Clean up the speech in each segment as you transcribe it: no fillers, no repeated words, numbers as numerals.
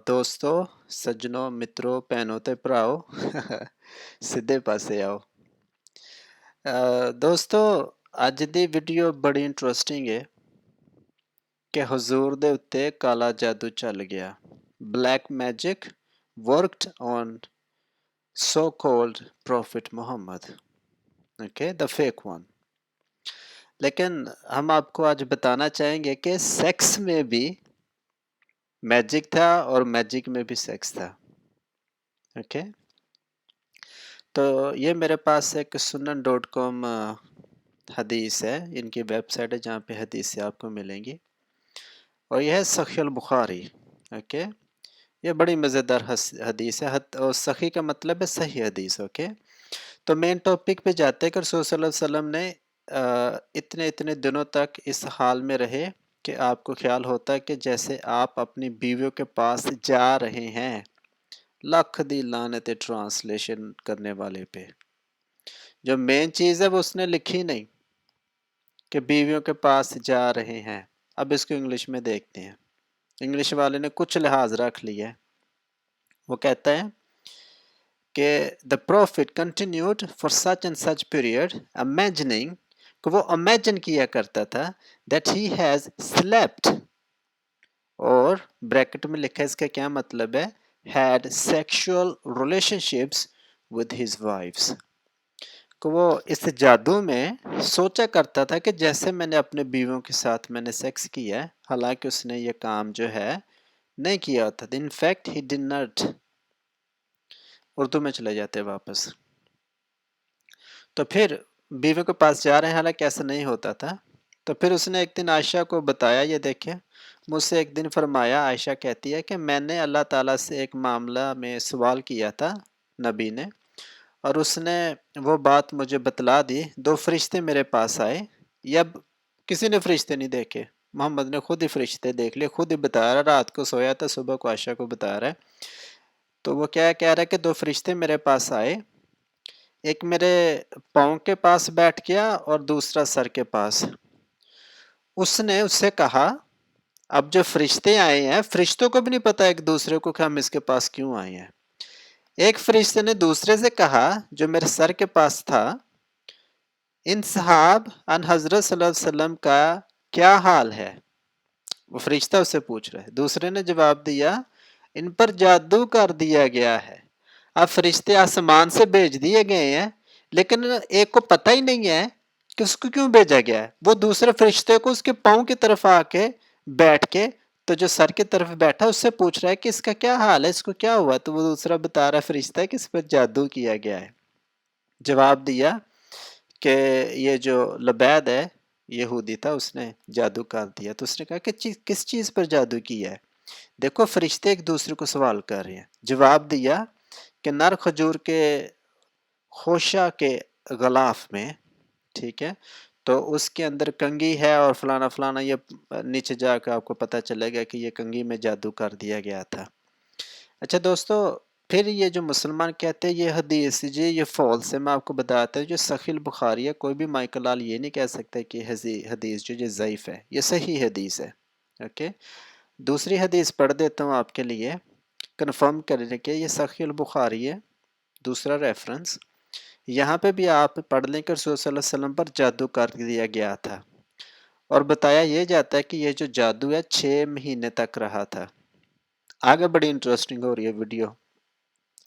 ਦੋਸਤੋ ਸੱਜਣੋ ਮਿੱਤਰੋ ਭੈਣੋ ਤੇ ਭਰਾਓ ਸਿੱਧੇ ਪਾਸੇ ਆਓ। ਦੋਸਤੋ ਅੱਜ ਦੀ ਵੀਡੀਓ ਬੜੀ ਇੰਟਰਸਟਿੰਗ ਹੈ ਕਿ ਹਜ਼ੂਰ ਦੇ ਉੱਤੇ ਕਾਲਾ ਜਾਦੂ ਚੱਲ ਗਿਆ। Black magic worked on so called prophet Muhammad, okay, the fake one। लेकिन हम आपको आज बताना चाहेंगे कि सेक्स में भी मैजिक था और मैजिक में भी सेक्स था। ओके तो ये मेरे पास एक sunan.com हदीस है, इनकी वेबसाइट है जहाँ पे हदीसें आपको मिलेंगी और यह है सही बुखारी। ओके ये बड़ी मज़ेदार हदीस है। और सही का मतलब है सही हदीस। ओके तो मेन टॉपिक पे जाते हैं कि रसूल सल्लल्लाहु अलैहि वसल्लम ने इतने इतने दिनों तक इस हाल में रहे कि आपको ख्याल होता है कि जैसे आप अपनी बीवियों के पास जा रहे हैं। लख दी लानत ट्रांसलेशन करने वाले पे जो मेन चीज़ है वो उसने लिखी नहीं कि बीवियों के पास जा रहे हैं। अब इसको इंग्लिश में देखते हैं। इंग्लिश वाले ने कुछ लिहाज रख लिया है। वो कहता है कि the profit continued for such and such period imagining कि वो इमेजिन किया करता था दैट ही हैज़ स्लेप्ट, और ब्रैकेट में लिखा है इसका क्या मतलब है, had sexual relationships with his wives. कि वो इस जादू में सोचा करता था कि जैसे मैंने अपने बीवियों के साथ मैंने सेक्स किया है, हालांकि उसने ये काम जो है नहीं किया था। In fact he did not. Urdu में चले जाते वापस। तो फिर बीवियों के पास जा रहे हैं, हालांकि ऐसा नहीं होता था। तो फिर उसने एक दिन आयशा को बताया, ये देखे मुझसे एक दिन फरमाया, आयशा कहती है कि मैंने अल्लाह ताला से एक मामला में सवाल किया था नबी ने, और उसने वो बात मुझे बतला दी। दो फरिश्ते मेरे पास आए, या किसी ने फरिश्ते नहीं देखे, मोहम्मद ने खुद ही फरिश्ते देख लिए, खुद ही बता रहा, रात को सोया था सुबह को आयशा को बता रहा है। तो वो क्या कह रहा है कि दो फरिश्ते मेरे पास आए, एक मेरे पाँव के पास बैठ गया और दूसरा सर के पास। उसने उससे कहा, अब जो फरिश्ते आए हैं फरिश्तों को भी नहीं पता एक दूसरे को कि हम इसके पास क्यों आए हैं। एक फरिश्ते ने दूसरे से कहा जो मेरे सर के पास था, इन सहाब अन हजरत सल्लल्लाहु अलैहि वसल्लम का क्या हाल है। वो फरिश्ता उससे पूछ रहा है। दूसरे ने जवाब दिया, इन पर जादू कर दिया गया है। अब फरिश्ते आसमान से भेज दिए गए हैं, लेकिन एक को पता ही नहीं है कि उसको क्यों भेजा गया है। वो दूसरे फरिश्ते को उसके पाँव की तरफ आके बैठ के, तो जो सर की तरफ बैठा उससे पूछ रहा है कि इसका क्या हाल है, इसको क्या हुआ। तो वो दूसरा बता रहा है फरिश्ता कि इस पर जादू किया गया है। जवाब दिया कि ये जो लबैद है यहूदी था, उसने जादू कर दिया। तो उसने कहा कि किस चीज़ पर जादू किया है। देखो फरिश्ते एक दूसरे को सवाल कर रहे हैं। जवाब दिया कि नर खजूर के खोशा के गलाफ में, ठीक है, तो उसके अंदर कंगी है और फलाना फलाना, ये नीचे जाकर आपको पता चलेगा कि ये कंगी में जादू कर दिया गया था। अच्छा दोस्तों, फिर ये जो मुसलमान कहते हैं ये हदीस जी ये फॉल्स है, मैं आपको बताता हूँ जो सहीह बुखारी है, कोई भी माइकल लाल ये नहीं कह सकता कि हदीस जो ये ज़ईफ़ है, ये सही हदीस है। ओके दूसरी हदीस पढ़ देता हूँ आपके लिए कन्फर्म करने के, ये सहीह बुखारी है, दूसरा रेफरेंस। यहाँ पे भी आप पढ़ लें कि रसूल सल्लल्लाहु अलैहि वसल्लम पर जादू कर दिया गया था, और बताया ये जाता है कि ये जो जादू है 6 महीने तक रहा था। आगे बड़ी इंटरेस्टिंग हो रही है वीडियो।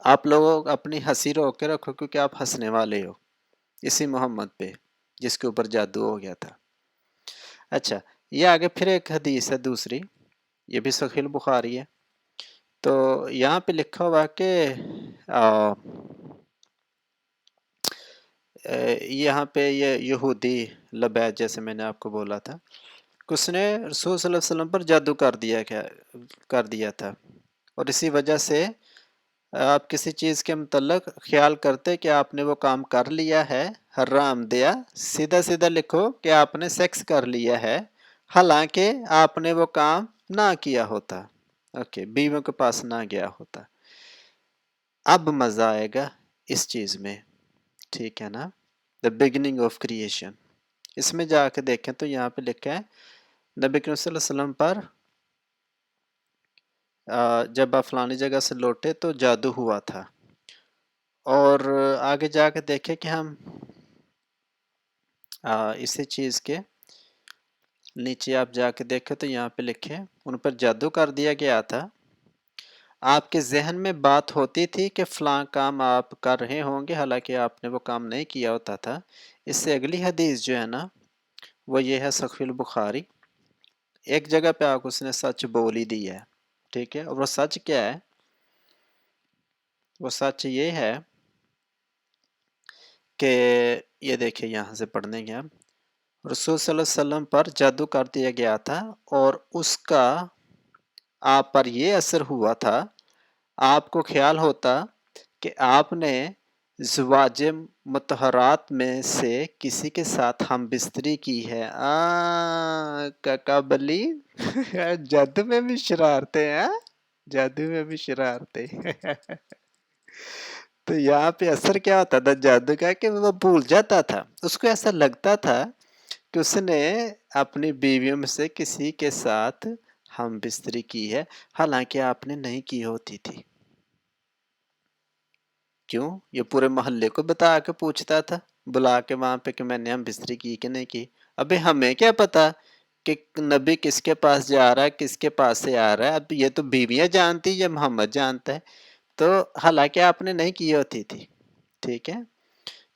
आप लोग अपनी हंसी रोक के रखो क्योंकि आप हंसने वाले हो इसी मोहम्मद पे जिसके ऊपर जादू हो गया था। अच्छा ये आगे फिर एक हदीस है दूसरी, ये भी सहीह बुखारी है। तो यहाँ पे लिखा हुआ कि यहाँ पे ये यहूदी लबैद, जैसे मैंने आपको बोला था, उसने रसूल सल्लल्लाहु अलैहि वसल्लम पर जादू कर दिया था, और इसी वजह से आप किसी चीज़ के मतलब ख्याल करते कि आपने वो काम कर लिया है हराम दिया, सीधा सीधा लिखो कि आपने सेक्स कर लिया है, हालांकि आपने वो काम ना किया होता। ओके बीवियों के पास ना गया होता। अब मज़ा आएगा इस चीज़ में, ठीक है ना। द बिगिनिंग ऑफ क्रिएशन, इसमें जाके देखें तो यहाँ पे लिखा है नबी करीम सल्लल्लाहु अलैहि वसल्लम पर जब आप फलानी जगह से लौटे तो जादू हुआ था। और आगे जाके देखें कि हम इसी चीज़ के नीचे आप जाके देखें तो यहाँ पे लिखे उन पर जादू कर दिया गया था। आपके जहन में बात होती थी कि फ़लाँ काम आप कर रहे होंगे, हालांकि आपने वो काम नहीं किया होता था। इससे अगली हदीस जो है ना वो ये है सहीह बुखारी। एक जगह पे आकर उसने सच बोल ही दी है, ठीक है। और वो सच क्या है? वो सच ये है कि ये देखिए यहाँ से पढ़ने के हम रसूल सल्लल्लाहु अलैहि वसल्लम पर जादू कर दिया गया था और उसका आप पर ये असर हुआ था, आपको ख्याल होता कि आपने ज़वाज मुतहरात में से किसी के साथ हम बिस्तरी की है। काका बली जादू में भी शरारते हैं, जादू में भी शरारते तो यहाँ पे असर क्या होता था जादू का कि वो भूल जाता था, उसको ऐसा लगता था कि उसने अपनी बीवियों में से किसी के साथ हम बिस्तरी की है, हालांकि आपने नहीं की होती थी। क्यों? ये पूरे मोहल्ले को बता के पूछता था, बुला के वहां पे कि मैंने हम बिस्तरी की कि नहीं की। अबे हमें क्या पता कि नबी किसके पास जा रहा है, किसके पास से आ रहा है? अब ये तो बीवियां जानती, ये मोहम्मद जानता है। तो हालांकि आपने नहीं की होती थी, ठीक है।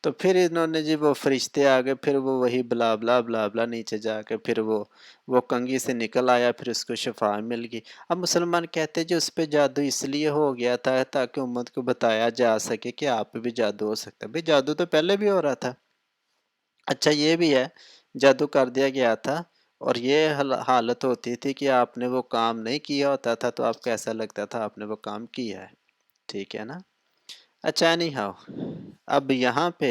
तो फिर इन्होंने जी वो फरिश्ते आ गए, फिर वो वही ब्ला ब्ला ब्ला ब्ला नीचे जाके फिर वो कंघी से निकल आया, फिर उसको शफा मिल गई। अब मुसलमान कहते जी उस पर जादू इसलिए हो गया था ताकि उम्मत को बताया जा सके कि आप पे भी जादू हो सकता है। भाई जादू तो पहले भी हो रहा था। अच्छा ये भी है, जादू कर दिया गया था और ये हालत होती थी कि आपने वो काम नहीं किया होता था तो आपको ऐसा लगता था आपने वो काम किया है, ठीक है ना। अच्छा नहीं हाँ, अब यहाँ पे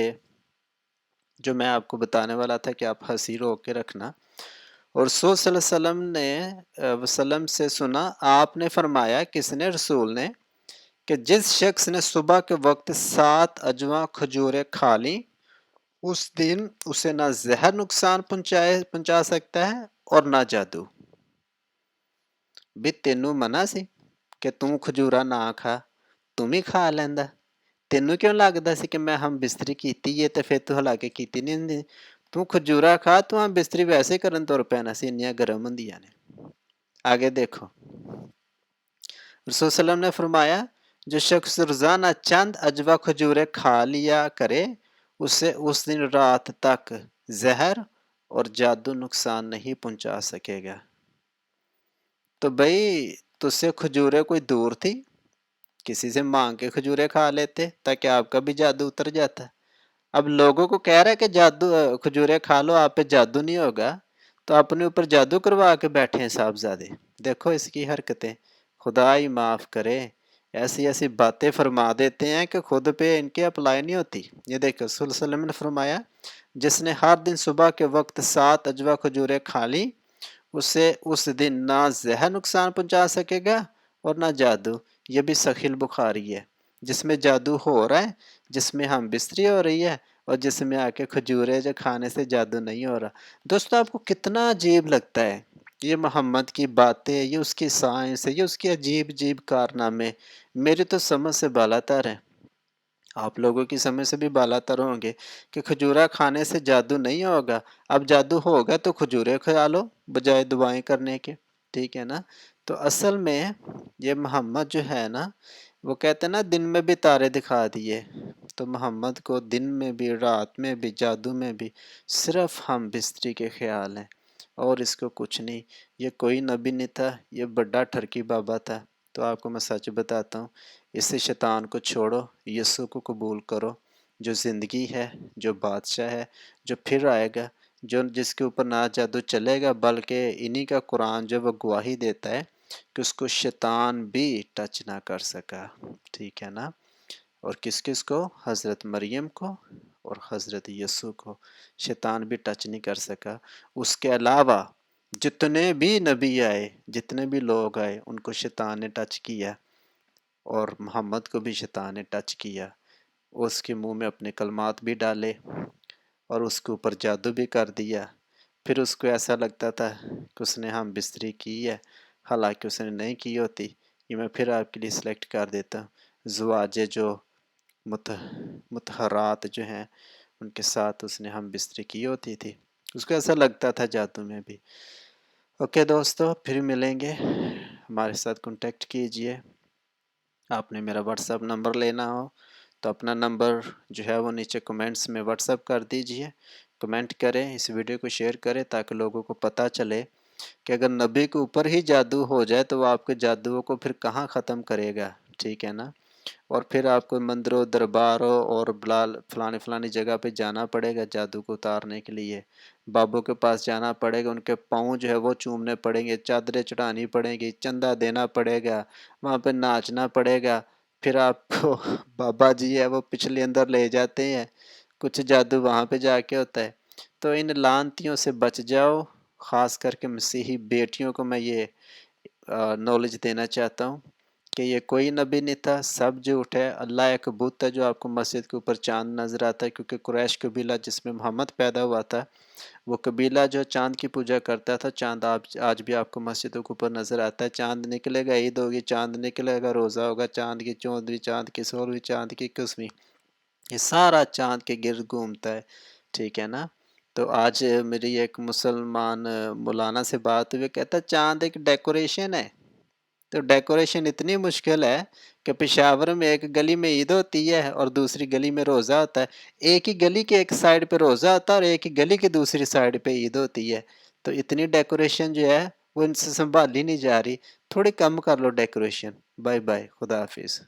जो मैं आपको बताने वाला था कि आप हंसी रोक के रखना। और रसूल सल्लल्लाहु अलैहि वसल्लम से सुना, आपने फरमाया, किसने? रसूल ने, कि जिस शख्स ने सुबह के वक्त 7 अजवा खजूरें खा ली उस दिन उसे ना जहर नुकसान पहुंचा सकता है और ना जादू। भी तेनू मना सी कि तू खजूरा ना खा, तुम ही खा लेंदा। ਤੈਨੂੰ ਕਿਉਂ ਲੱਗਦਾ ਸੀ ਕਿ ਮੈਂ ਹਮ ਬਿਸਤਰੀ ਕੀਤੀ ਏ ਤੇ ਫਿਰ ਤੂੰ ਹਾਲਾਂਕਿ ਕੀਤੀ ਨਹੀਂ ਹੁੰਦੀ। ਤੂੰ ਖਜੂਰਾ ਖਾ, ਤੂੰ ਹਮ ਬਿਸਤਰੀ ਵੈਸੇ ਕਰਨ ਤੁਰ ਪੈਣਾ ਸੀ, ਇੰਨੀਆਂ ਗਰਮ ਹੁੰਦੀਆਂ ਨੇ। आगे देखो, रसूल सल्लम ने फरमाया, जो शख्स रोजाना चंद अजवा खजूरें खा लिया करे उसे उस दिन रात तक जहर और जादू नुकसान नहीं पहुंचा सकेगा। तो भाई तुझसे खजूरें कोई दूर थी, किसी से मांग के खजूरें खा लेते ताकि आपका भी जादू उतर जाता। अब लोगों को कह रहा है कि जादू खजूरें खा लो आप पे जादू नहीं होगा, तो अपने ऊपर जादू करवा के बैठे हैं साहबजादे। देखो इसकी हरकतें, खुदा ही माफ़ करे। ऐसी ऐसी बातें फरमा देते हैं कि खुद पे इनके अप्लाई नहीं होती। ये देखो रसूल सल्लल्लाहु अलैहि वसल्लम ने फरमाया, जिसने हर दिन सुबह के वक्त 7 अजवा खजूरें खा ली उसे उस दिन ना जहर नुकसान पहुंचा सकेगा और ना जादू। ये भी सहीह बुखारी है। जिसमें जादू हो रहा है, जिसमें हम बिस्तरी हो रही है और जिसमें आके खजूरें जो खाने से जादू नहीं हो रहा। दोस्तों आपको कितना अजीब लगता है ये मोहम्मद की बातें, ये उसकी साइंस है, ये उसके अजीब अजीब कारनामे मेरी तो समझ से बालातर है। आप लोगों की समझ से भी बालातर होंगे कि खजूरा खाने से जादू नहीं होगा। अब जादू होगा तो खजूरें खा लो बजाय दुआएं करने के, ठीक है ना। तो असल में ये मोहम्मद जो है ना, वो कहते हैं ना दिन में भी तारे दिखा दिए, तो मोहम्मद को दिन में भी रात में भी जादू में भी सिर्फ हम बिस्तरी के ख्याल हैं और इसको कुछ नहीं। ये कोई नबी नहीं था, ये बड़ा ठरकी बाबा था। तो आपको मैं सच बताता हूँ, इससे शैतान को छोड़ो, यीशु को कबूल करो, जो ज़िंदगी है, जो बादशाह है, जो फिर आएगा, जो जिसके ऊपर ना जादू चलेगा बल्कि इन्हीं का कुरान जो वो गवाही देता है कि उसको शैतान भी टच ना कर सका, ठीक है ना। और किस किस को? हज़रत मरियम को और हज़रत यीशु को शैतान भी टच नहीं कर सका। उसके अलावा जितने भी नबी आए, जितने भी लोग आए, उनको शैतान ने टच किया और मोहम्मद को भी शैतान ने टच किया। उसके मुंह में अपने कलमात भी डाले और उसके ऊपर जादू भी कर दिया। फिर उसको ऐसा लगता था कि उसने हम बिस्तरी की है, हालांकि उसने नहीं की होती। یہ میں پھر آپ کے لیے سلیکٹ کر دیتا ہوں. زواج جو متحرات جو ہیں ان کے ساتھ اس نے ہم بستری کی ہوتی تھی. اس کو ایسا لگتا تھا جادو میں بھی. اوکے دوستو، پھر ملیں گے. ہمارے ساتھ کانٹیکٹ کیجئے. آپ نے میرا واٹس ایپ نمبر لینا ہو تو اپنا نمبر جو ہے وہ نیچے کمنٹس میں واٹس ایپ کر دیجئے. کمنٹ کریں، اس ویڈیو کو شیئر کریں تاکہ لوگوں کو پتہ چلے کہ اگر نبی کے اوپر ہی جادو ہو جائے تو وہ آپ کے جادوؤں کو پھر کہاں ختم کرے گا. ٹھیک ہے نا. اور پھر آپ کو مندروں درباروں اور فلانی جگہ پہ جانا پڑے گا جادو کو اتارنے کے لیے. بابوں کے پاس جانا پڑے گا، ان کے پاؤں جو ہے وہ چومنے پڑیں گے، چادریں چڑھانی پڑیں گی، چندہ دینا پڑے گا، وہاں پہ ناچنا پڑے گا. پھر آپ کو بابا جی ہے وہ پچھلے اندر لے جاتے ہیں. کچھ جادو وہاں پہ جا کے ہوتا ہے. تو ان لعنتیوں سے بچ جاؤ. خاص کر کے مسیحی بیٹیوں کو میں یہ نالج دینا چاہتا ہوں کہ یہ کوئی نبی نہیں تھا، سب جھوٹ ہے. اللہ ایک بت ہے جو آپ کو مسجد کے اوپر چاند نظر آتا ہے، کیونکہ قریش قبیلہ جس میں محمد پیدا ہوا تھا وہ قبیلہ جو چاند کی پوجا کرتا تھا. چاند آج بھی آپ کو مسجدوں کے اوپر نظر آتا ہے. چاند نکلے گا عید ہوگی، چاند نکلے گا روزہ ہوگا، چاند کی 14ویں، چاند کی 16ویں، چاند کی 21ویں، یہ سارا چاند کے گرد گھومتا ہے. ٹھیک ہے نا. تو آج میری ایک مسلمان مولانا سے بات ہوئی، کہتا ہے چاند ایک ڈیکوریشن ہے. تو ڈیکوریشن اتنی مشکل ہے کہ پشاور میں ایک گلی میں عید ہوتی ہے اور دوسری گلی میں روزہ ہوتا ہے. ایک ہی گلی کے ایک سائڈ پہ روزہ ہوتا ہے اور ایک ہی گلی کے دوسری سائڈ پہ عید ہوتی ہے. تو اتنی ڈیکوریشن جو ہے وہ ان سے سنبھالی نہیں جا رہی. تھوڑی کم کر لو ڈیکوریشن. بائے بائے، خدا حافظ.